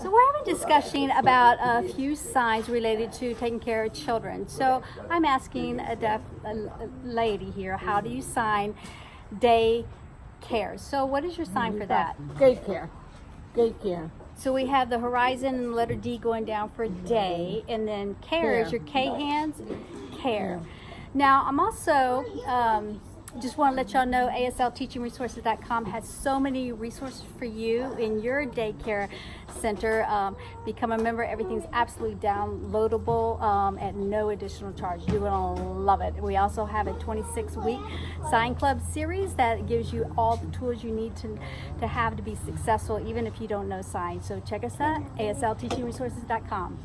So we're having a discussion about a few signs related to taking care of children. So I'm asking a deaf lady here, how do you sign daycare? So what is your sign for that? Daycare. Daycare. So we have the horizon and the letter D going down for day, and then care is your K hands, care. Now I'm also just want to let y'all know ASLTeachingResources.com has so many resources for you in your daycare center. Become a member. Everything's absolutely downloadable at no additional charge. You're going to love it. We also have a 26-week Sign Club series that gives you all the tools you need to have to be successful, even if you don't know sign. So check us out, ASLTeachingResources.com.